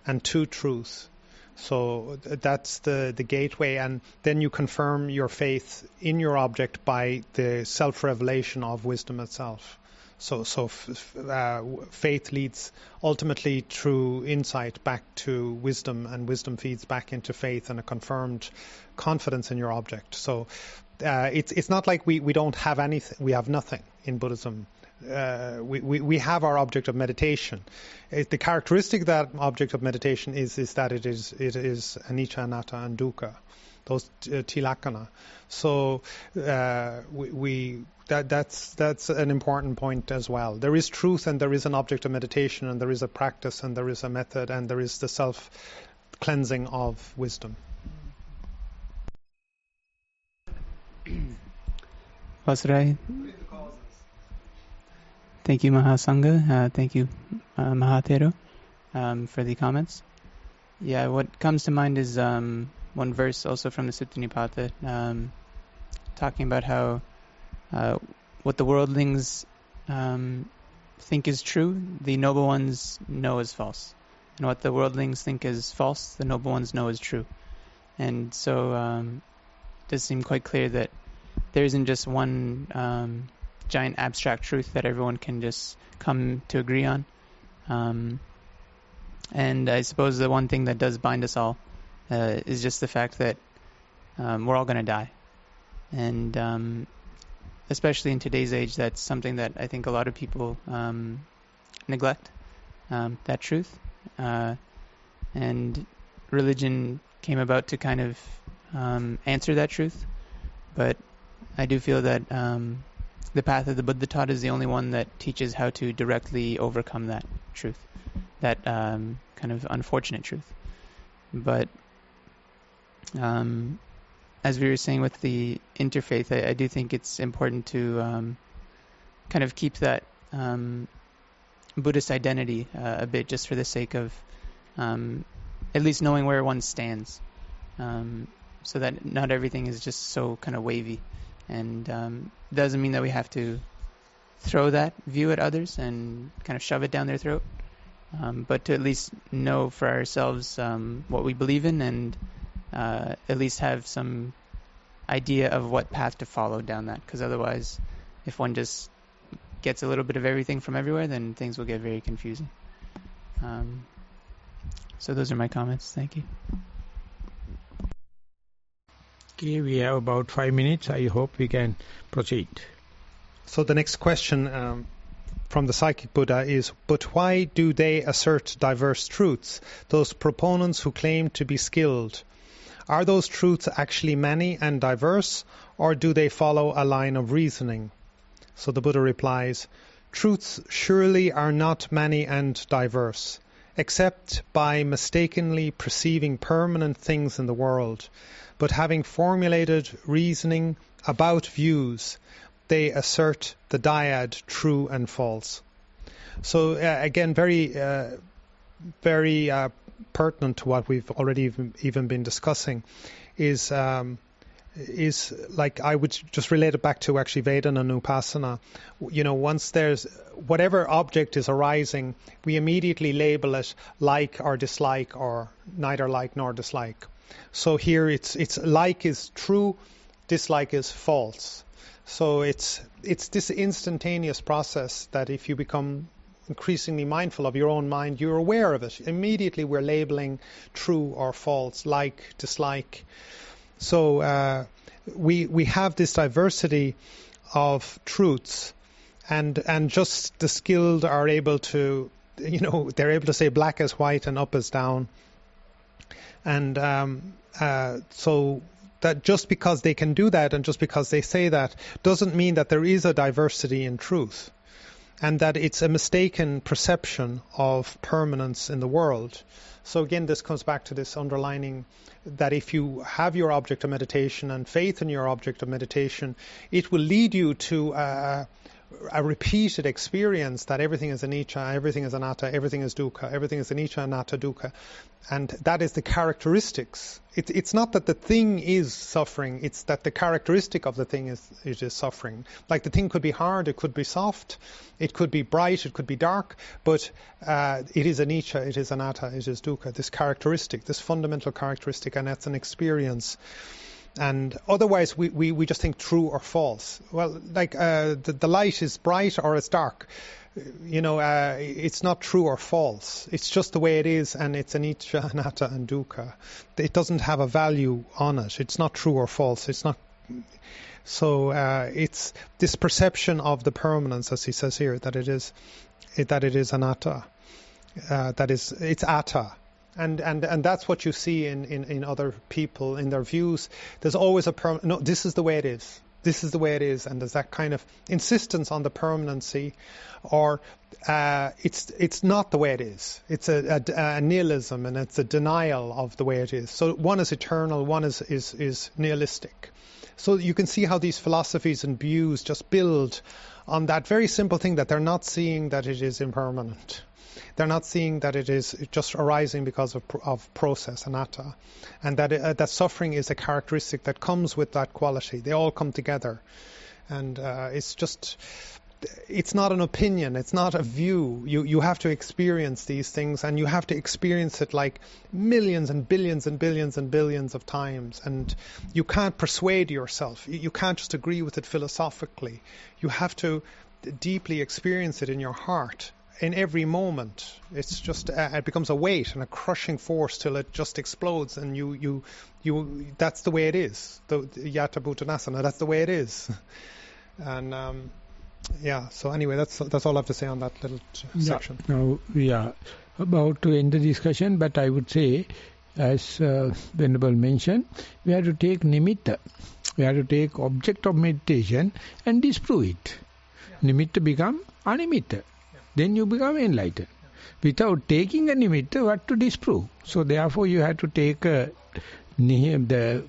and to truth. So that's the gateway, and then you confirm your faith in your object by the self-revelation of wisdom itself. So faith leads ultimately through insight back to wisdom, and wisdom feeds back into faith and a confirmed confidence in your object. So it's not like we don't have anything, we have nothing in Buddhism. We have our object of meditation. The characteristic of that object of meditation is that it is anicca, anatta, and dukkha, those tilakkhana. So that's an important point as well. There is truth, and there is an object of meditation, and there is a practice, and there is a method, and there is the self-cleansing of wisdom. Vasrai. Thank you, Maha Sangha. Thank you, Maha Thero, for the comments. Yeah, what comes to mind is one verse also from the Sutta Nipata, talking about how what the worldlings think is true, the noble ones know is false. And what the worldlings think is false, the noble ones know is true. And so it does seem quite clear that there isn't just one giant abstract truth that everyone can just come to agree on. And I suppose the one thing that does bind us all is just the fact that we're all going to die. And especially in today's age, that's something that I think a lot of people neglect, that truth. And religion came about to kind of answer that truth. But I do feel that the path of the Buddha taught is the only one that teaches how to directly overcome that truth, that kind of unfortunate truth. But as we were saying with the interfaith, I do think it's important to kind of keep that Buddhist identity a bit, just for the sake of at least knowing where one stands, so that not everything is just so kind of wavy. And doesn't mean that we have to throw that view at others and kind of shove it down their throat, but to at least know for ourselves what we believe in, and at least have some idea of what path to follow down that. Because otherwise, if one just gets a little bit of everything from everywhere, then things will get very confusing. So those are my comments. Thank you. Okay, we have about 5 minutes. I hope we can proceed. So the next question from the Psychic Buddha is, but why do they assert diverse truths, those proponents who claim to be skilled? Are those truths actually many and diverse, or do they follow a line of reasoning? So the Buddha replies, truths surely are not many and diverse, except by mistakenly perceiving permanent things in the world. But having formulated reasoning about views, they assert the dyad true and false. So again, very pertinent to what we've already even been discussing is like, I would just relate it back to actually Vedana and Upasana. Once there's whatever object is arising, we immediately label it like or dislike, or neither like nor dislike. So here it's like is true, dislike is false. So it's this instantaneous process that if you become increasingly mindful of your own mind, you're aware of it. Immediately we're labeling true or false, like, dislike. So we have this diversity of truths, and just the skilled are able to, they're able to say black is white and up is down. And so that just because they can do that and just because they say that doesn't mean that there is a diversity in truth, and that it's a mistaken perception of permanence in the world. So again, this comes back to this underlining that if you have your object of meditation and faith in your object of meditation, it will lead you to a repeated experience that everything is anicca, everything is anatta, everything is dukkha, everything is anicca, anatta, dukkha. And that is the characteristics. It's not that the thing is suffering, it's that the characteristic of the thing is suffering. Like, the thing could be hard, it could be soft, it could be bright, it could be dark, but it is anicca, it is anatta, it is dukkha, this characteristic, this fundamental characteristic, and that's an experience. And otherwise we just think true or false. Well, like the light is bright or it's dark. It's not true or false. It's just the way it is, and it's anicca, anatta, and dukkha. It doesn't have a value on it. It's not true or false. It's not. So it's this perception of the permanence, as he says here, that it is anatta. That is, it's atta. And that's what you see in other people, in their views. There's always no, this is the way it is. This is the way it is. And there's that kind of insistence on the permanency, or it's not the way it is. It's a nihilism, and it's a denial of the way it is. So one is eternal, one is nihilistic. So you can see how these philosophies and views just build on that very simple thing, that they're not seeing that it is impermanent. They're not seeing that it is just arising because of process, anatta, and that suffering is a characteristic that comes with that quality. They all come together, and it's not an opinion, it's not a view. You have to experience these things, and you have to experience it like millions and billions and billions and billions of times, and you can't persuade yourself. You can't just agree with it philosophically. You have to deeply experience it in your heart. In every moment, it's just it becomes a weight and a crushing force till it just explodes, and you that's the way it is. The yata bhutanasana, that's the way it is. And so anyway, that's all I have to say on that little section. Now we are about to end the discussion, but I would say, as Venerable mentioned, we have to take nimitta. We have to take object of meditation and disprove it. Nimitta become animitta. Then you become enlightened. Without taking a nimitta, what to disprove? So therefore you have to take negative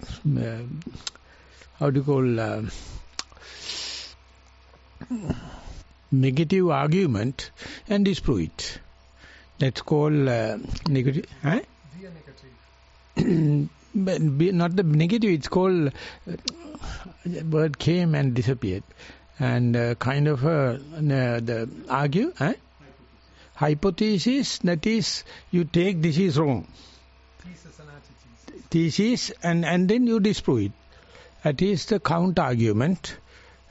argument and disprove it. That's called negative. Huh? But not the negative, it's called word came and disappeared. And kind of the argue, hypothesis, that is, you take this is wrong. Thesis and antithese. Thesis, and then you disprove it. That is the counter-argument.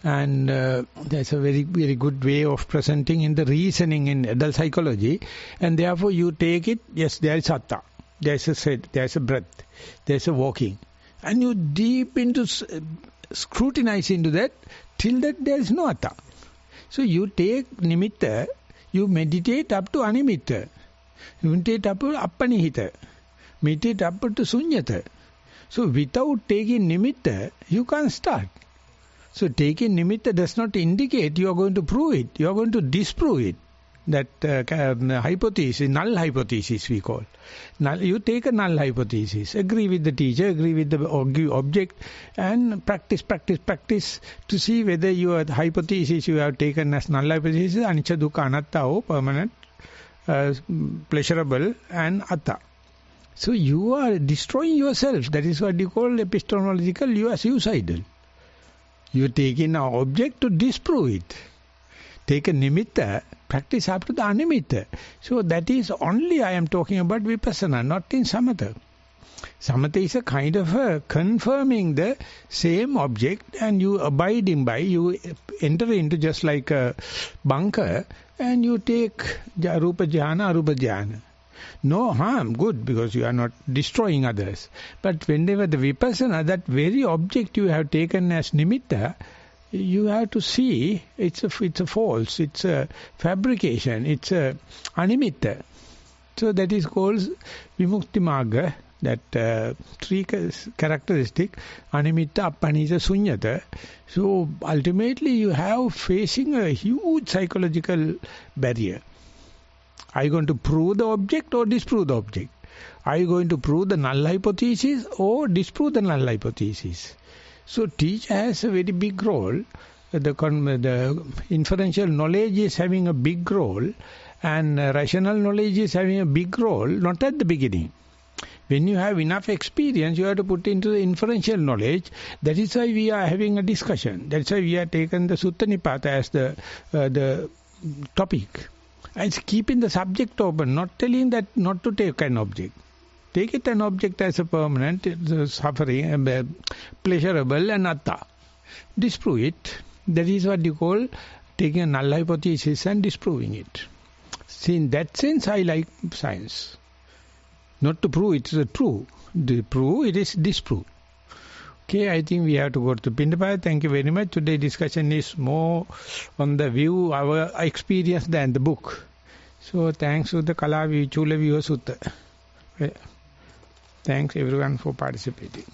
And that's a very, very good way of presenting in the reasoning in adult psychology. And therefore you take it, yes, there is atta, there is a set, there is a breath, there is a walking. And you deep into scrutinize into that, till that there is no atta. So you take nimitta, you meditate up to animitta, you meditate up to appanihita, meditate up to sunyata. So without taking nimitta, you can't start. So taking nimitta does not indicate you are going to prove it, you are going to disprove it. that hypothesis, null hypothesis we call. You take a null hypothesis, agree with the teacher, agree with the object, and practice to see whether your hypothesis you have taken as null hypothesis, anicca dukkha anatta, or permanent, pleasurable, and atta. So you are destroying yourself. That is what you call epistemological, you are suicidal. You are taking an object to disprove it. Take a nimitta, practice up to the animitta. So that is only I am talking about vipassana, not in samatha. Samatha is a kind of confirming the same object and you abiding by, you enter into just like a bunker and you take rupa jhana, arupa jhana. No harm, good, because you are not destroying others. But whenever the vipassana, that very object you have taken as nimitta, you have to see it's a false, it's a fabrication, it's a animitta. So that is called vimukti magga, that three characteristic, animitta, appanisa, sunyata. So ultimately you have facing a huge psychological barrier. Are you going to prove the object or disprove the object? Are you going to prove the null hypothesis or disprove the null hypothesis? So teacher has a very big role. The inferential knowledge is having a big role and rational knowledge is having a big role, not at the beginning. When you have enough experience, you have to put into the inferential knowledge. That is why we are having a discussion. That's why we have taken the Sutta Nipata as the topic. And keeping the subject open, not telling that not to take an object. Take it an object as a permanent, suffering, pleasurable and atta. Disprove it. That is what you call taking a null hypothesis and disproving it. See, in that sense, I like science. Not to prove it is true. To prove it is disprove. Okay, I think we have to go to Pindapaya. Thank you very much. Today's discussion is more on the view, our experience than the book. So thanks to the Kala Chula Viva Sutta. Thanks everyone for participating.